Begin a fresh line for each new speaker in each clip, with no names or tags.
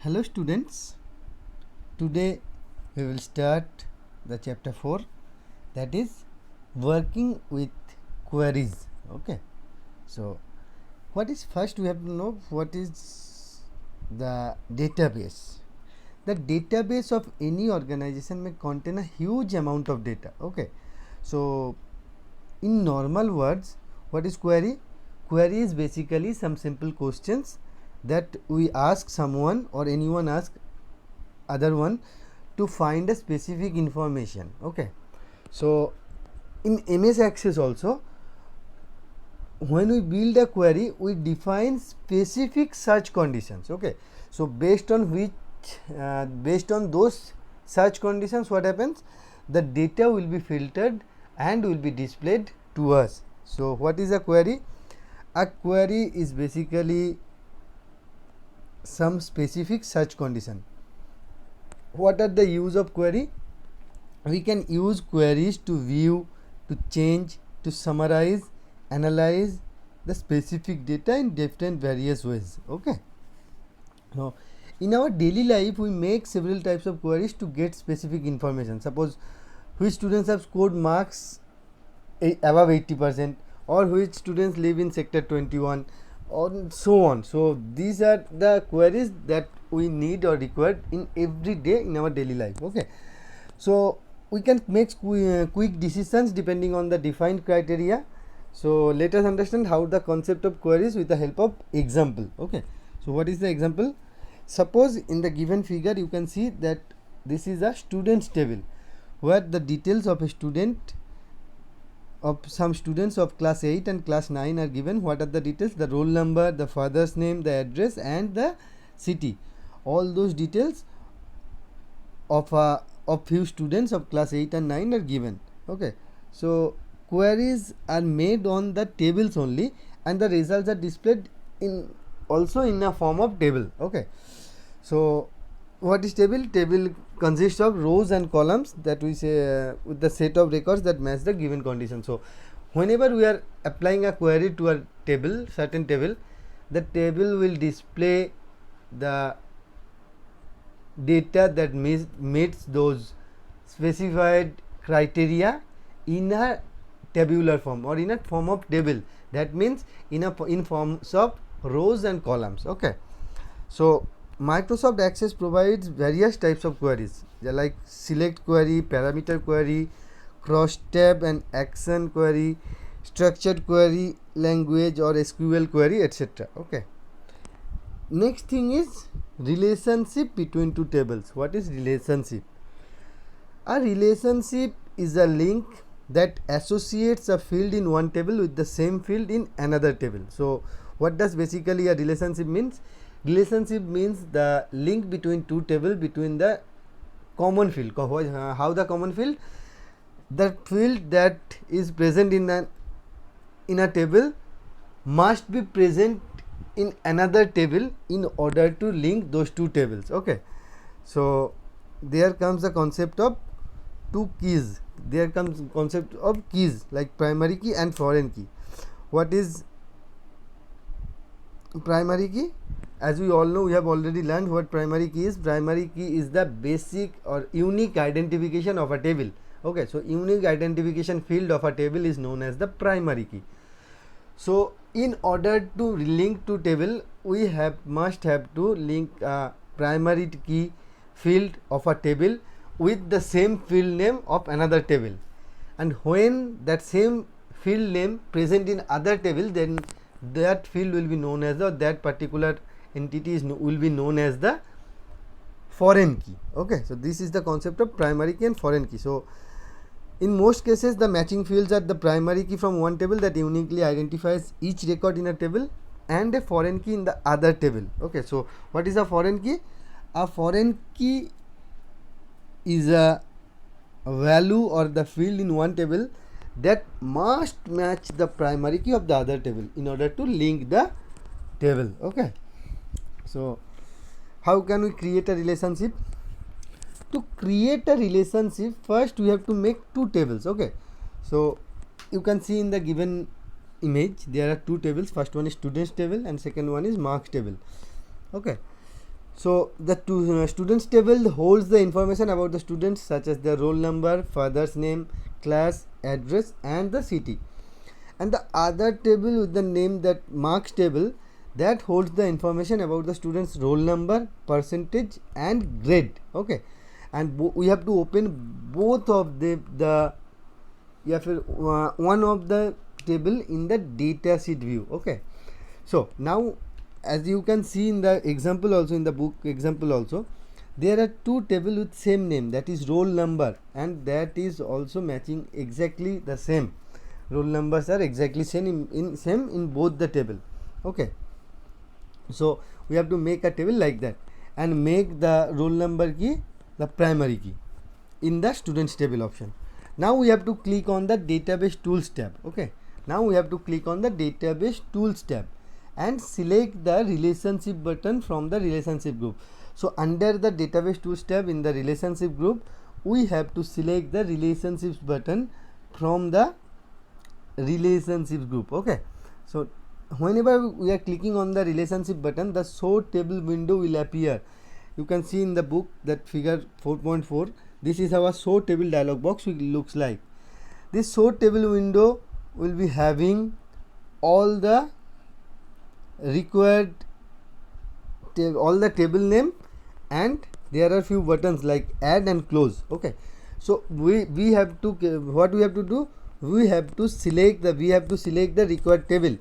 Hello students, today we will start the chapter 4, that is working with queries. Okay, so what is first we have to know what is the database. The database of any organization may contain a huge amount of data. Okay, so in normal words, what is query? Query is basically some simple questions that we ask someone or anyone ask other one to find a specific information. Okay, so in MS Access also, when we build a query, we define specific search conditions. Okay, so based on those search conditions, what happens? The data will be filtered and will be displayed to us. So what is a query? A query is basically some specific search condition. What are the use of query? We can use queries to view, to change, to summarize, analyze the specific data in different various ways. Okay, now in our daily life we make several types of queries to get specific information. Suppose which students have scored marks above 80%, or which students live in sector 21, or so on. So these are the queries that we need or required in every day in our daily life. Okay, so we can make quick decisions depending on the defined criteria. So let us understand how the concept of queries with the help of example. Okay, so what is the example? Suppose in the given figure you can see that this is a students table where the details of a student of some students of class 8 and class 9 are given. What are the details? The roll number, the father's name, the address and the city. All those details of few students of class 8 and 9 are given. Okay, so queries are made on the tables only and the results are displayed in also in a form of table. Okay, so what is table? Table consists of rows and columns that we say with the set of records that match the given condition. So whenever we are applying a query to a table, certain table, the table will display the data that meets those specified criteria in a tabular form or in a form of table. That means in forms of rows and columns. Okay, so Microsoft Access provides various types of queries. They are like select query, parameter query, cross tab and action query, structured query, language or SQL query, etc. Okay, next thing is relationship between two tables. What is relationship? A relationship is a link that associates a field in one table with the same field in another table. So what does basically a relationship means? Relationship means the link between two tables between the common field. How the common field? The field that is present in a table must be present in another table in order to link those two tables. Okay, so there comes the concept of two keys. There comes concept of keys like primary key and foreign key. What is primary key? As we all know, we have already learned what primary key is. Primary key is the basic or unique identification of a table. Okay, so unique identification field of a table is known as the primary key. So in order to link to table, we must have to link primary key field of a table with the same field name of another table, and when that same field name present in other table, then that field will be known as that particular entity will be known as the foreign key. Okay, so this is the concept of primary key and foreign key. So in most cases the matching fields are the primary key from one table that uniquely identifies each record in a table and a foreign key in the other table. Okay, so what is a foreign key? A foreign key is a value or the field in one table that must match the primary key of the other table in order to link the table. Okay, so how can we create a relationship? To create a relationship, first we have to make two tables. Okay, so you can see in the given image there are two tables. First one is students table and second one is marks table. Okay, So the students table holds the information about the students such as their roll number, father's name, class, address and the city. And the other table with the name, that marks table, that holds the information about the students roll number, percentage and grade. Okay, and we have to open both of the one of the table in the data sheet view. Okay, so now as you can see in the example also, in the book example also, there are two table with same name, that is roll number, and that is also matching exactly the same. Roll numbers are exactly same in both the table. Okay, so we have to make a table like that and make the roll number key the primary key in the students table option. Now we have to click on the database tools tab. Okay, now we have to click on the database tools tab and select the relationship button from the relationship group. So under the database tools tab in the relationship group, we have to select the relationships button from the relationships group. Okay, so whenever we are clicking on the relationship button, the show table window will appear. You can see in the book that figure 4.4, this is our show table dialog box looks like. This show table window will be having all the required all the table name, and there are few buttons like add and close. Okay, so we have to, what we have to do, we have to select the required table.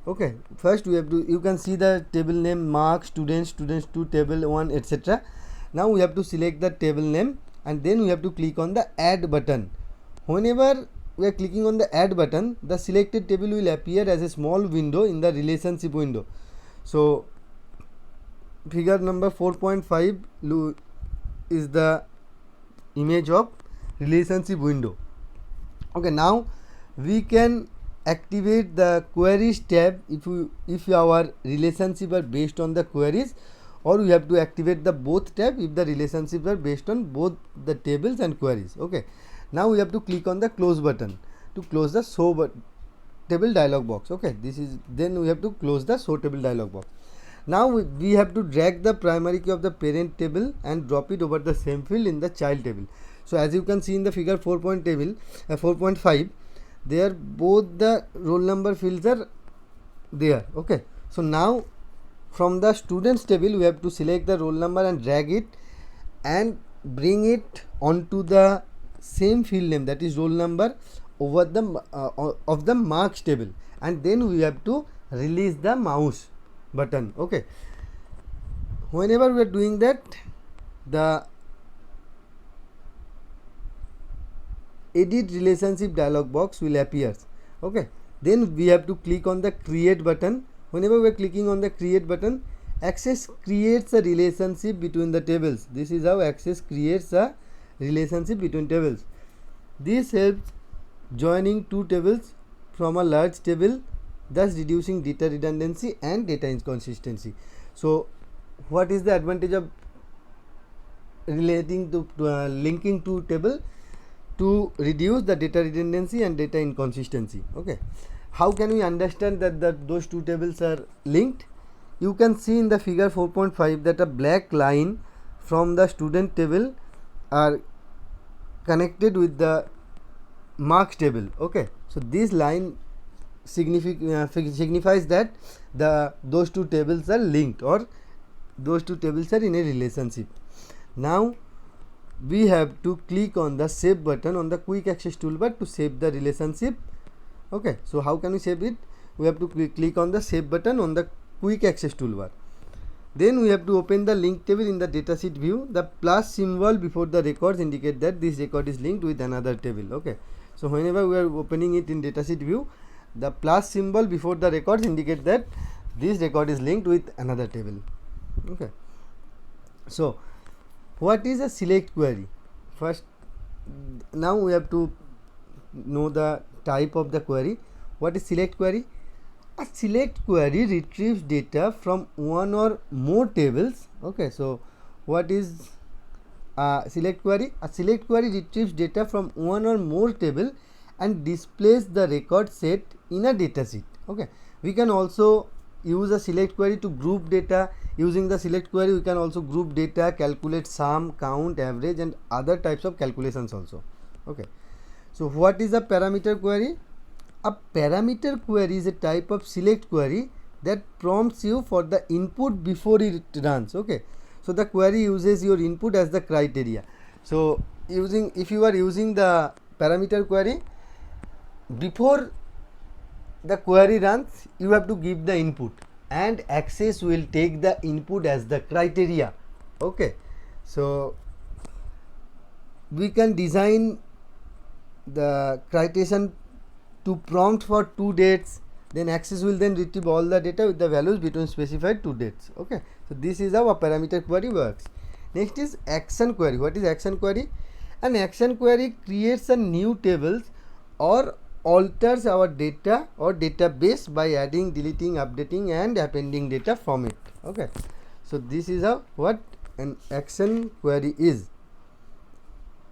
Okay, first we have to, you can see the table name mark students 2 table 1 etc. Now we have to select the table name and then we have to click on the add button. Whenever we are clicking on the add button, the selected table will appear as a small window in the relationship window. So figure number 4.5 is the image of relationship window. Okay, now we can activate the queries tab if our relationship are based on the queries, or we have to activate the both tab if the relationships are based on both the tables and queries. Okay, now we have to click on the close button to close the show table dialog box. Okay, this is, then we have to close the show table dialog box. Now we have to drag the primary key of the parent table and drop it over the same field in the child table. So as you can see in the figure 4.5, there both the roll number fields are there. Okay, so now from the students table we have to select the roll number and drag it and bring it onto the same field name, that is roll number, over the of the marks table, and then we have to release the mouse button. Okay, whenever we are doing that, the edit relationship dialog box will appear. Okay, then we have to click on the create button. Whenever we are clicking on the create button, Access creates a relationship between the tables. This is how Access creates a relationship between tables. This helps joining two tables from a large table, thus reducing data redundancy and data inconsistency. So what is the advantage of relating to linking two table? To reduce the data redundancy and data inconsistency. Okay, how can we understand that those two tables are linked? You can see in the figure 4.5 that a black line from the student table are connected with the marks table. Okay, so this line signifies that those two tables are linked, or those two tables are in a relationship. Now we have to click on the save button on the quick access toolbar to save the relationship. Okay, so how can we save it? We have to click on the save button on the quick access toolbar. Then we have to open the link table in the datasheet view. The plus symbol before the records indicate that this record is linked with another table. Okay, so whenever we are opening it in datasheet view, the plus symbol before the records indicate that this record is linked with another table. Okay, so what is a select query? First, now we have to know the type of the query. What is select query? A select query retrieves data from one or more tables. Okay, so what is a select query? A select query retrieves data from one or more table and displays the record set in a data sheet. Okay, we can also use a select query to group data. Using the select query we can also group data, calculate sum, count, average and other types of calculations also. Okay, so what is a parameter query? A parameter query is a type of select query that prompts you for the input before it runs. Okay, so the query uses your input as the criteria. So if you are using the parameter query, before the query runs you have to give the input and access will take the input as the criteria. Okay, so we can design the criterion to prompt for two dates, then access will then retrieve all the data with the values between specified two dates. Okay, so this is how a parameter query works. Next is action query. What is action query? An action query creates a new tables or alters our data or database by adding, deleting, updating and appending data from it. Okay, so this is how what an action query is.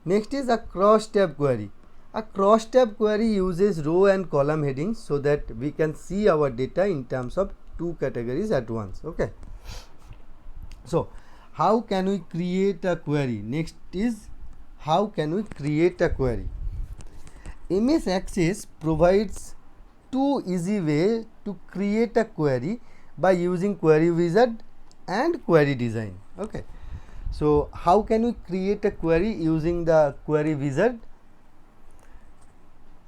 Next is a cross tab query. A cross tab query uses row and column headings so that we can see our data in terms of two categories at once. Okay, so how can we create a query? Next is how can we create a query? MS Access provides two easy ways to create a query by using query wizard and query design. Okay, so how can we create a query using the query wizard?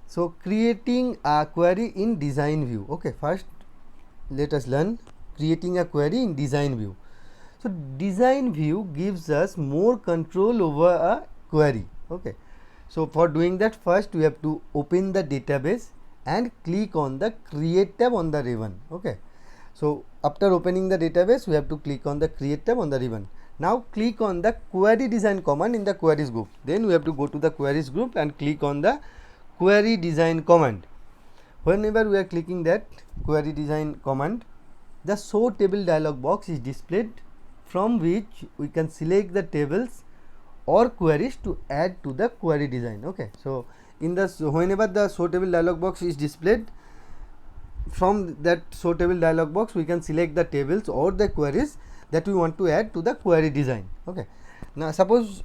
So creating a query in design view. Okay, first let us learn creating a query in design view. So design view gives us more control over a query. Okay, so for doing that, first we have to open the database and click on the create tab on the ribbon. Okay, so after opening the database we have to click on the create tab on the ribbon. Now click on the query design command in the queries group. Then we have to go to the queries group and click on the query design command. Whenever we are clicking that query design command, the show table dialog box is displayed, from which we can select the tables or queries to add to the query design. Okay, so in the whenever the show table dialog box is displayed, from that show table dialog box we can select the tables or the queries that we want to add to the query design. Okay, now suppose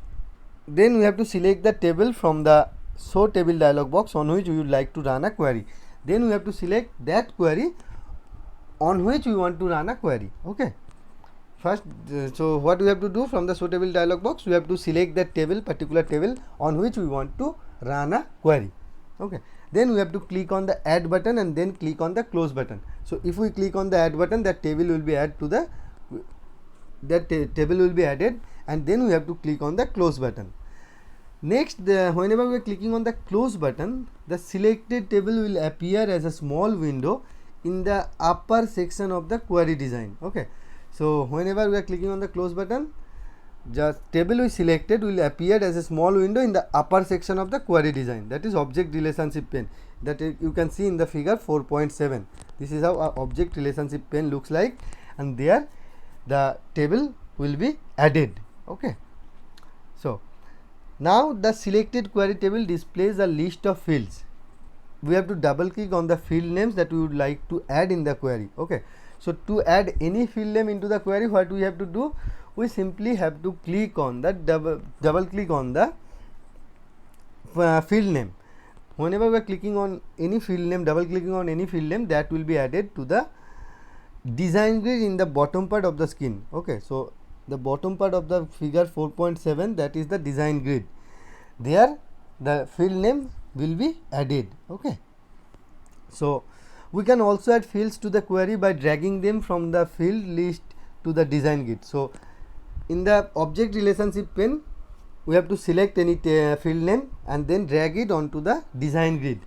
then we have to select the table from the show table dialog box on which we would like to run a query. Then we have to select that query on which we want to run a query. Okay, first so what we have to do, from the show table dialog box we have to select that table, particular table on which we want to run a query. Okay, then we have to click on the add button and then click on the close button. So if we click on the add button, that table will be added to the table will be added, and then we have to click on the close button. Next, whenever we are clicking on the close button, the selected table will appear as a small window in the upper section of the query design. Okay, so whenever we are clicking on the close button, the table we selected will appear as a small window in the upper section of the query design, that is object relationship pane, that you can see in the figure 4.7. This is how our object relationship pane looks like, and there the table will be added. Okay, so now the selected query table displays a list of fields. We have to double click on the field names that we would like to add in the query. Okay, so to add any field name into the query, what we have to do, we simply have to click on the double click on the field name. Whenever we are clicking on any field name, double clicking on any field name, that will be added to the design grid in the bottom part of the screen. Okay, so the bottom part of the figure 4.7, that is the design grid. There the field name will be added. Okay, so we can also add fields to the query by dragging them from the field list to the design grid. So in the object relationship pane, we have to select any field name and then drag it onto the design grid,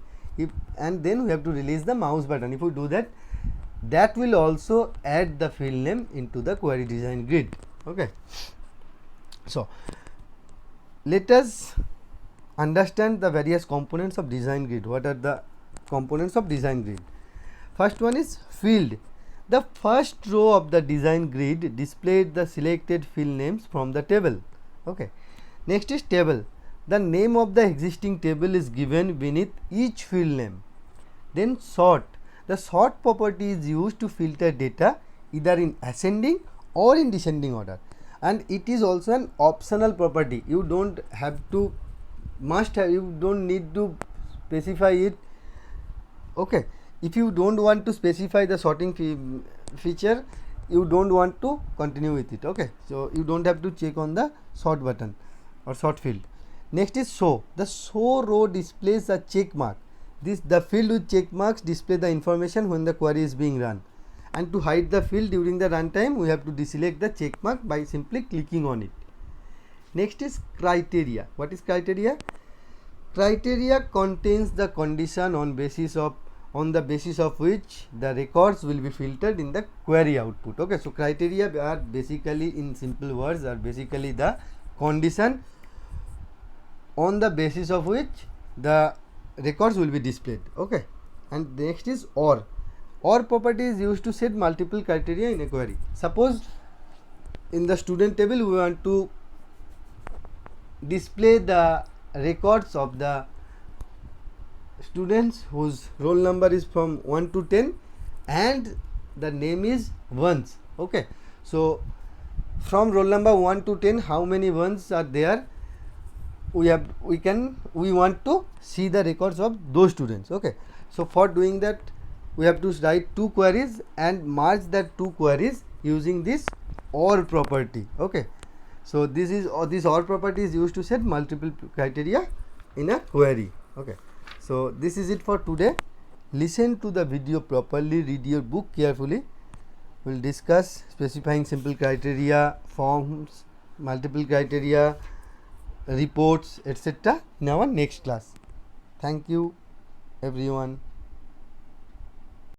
and then we have to release the mouse button. If we do that, that will also add the field name into the query design grid. Okay, so let us understand the various components of design grid. What are the components of design grid? First one is field. The first row of the design grid displays the selected field names from the table. Okay, next is table. The name of the existing table is given beneath each field name. Then sort. The sort property is used to filter data either in ascending or in descending order, and it is also an optional property. You don't have to must have, you don't need to specify it. Okay, if you don't want to specify the sorting feature, you don't want to continue with it. Okay, so you don't have to check on the sort button or sort field. Next is show. The show row displays a check mark. The field with check marks display the information when the query is being run, and to hide the field during the runtime we have to deselect the check mark by simply clicking on it. Next is criteria. What is criteria? Criteria contains the condition on the basis of which the records will be filtered in the query output. Okay, so criteria are basically, in simple words, are basically the condition on the basis of which the records will be displayed. Okay, and next is OR. OR property is used to set multiple criteria in a query. Suppose in the student table we want to display the records of the students whose roll number is from 1 to 10 and the name is ones. Okay, so from roll number 1 to 10 how many ones are there, we want to see the records of those students. Okay, so for doing that we have to write two queries and merge that two queries using this OR property. Okay, so this OR property is used to set multiple criteria in a query. Okay, so this is it for today. Listen to the video properly, read your book carefully. We'll discuss specifying simple criteria, forms, multiple criteria, reports, etc. in our next class. Thank you everyone.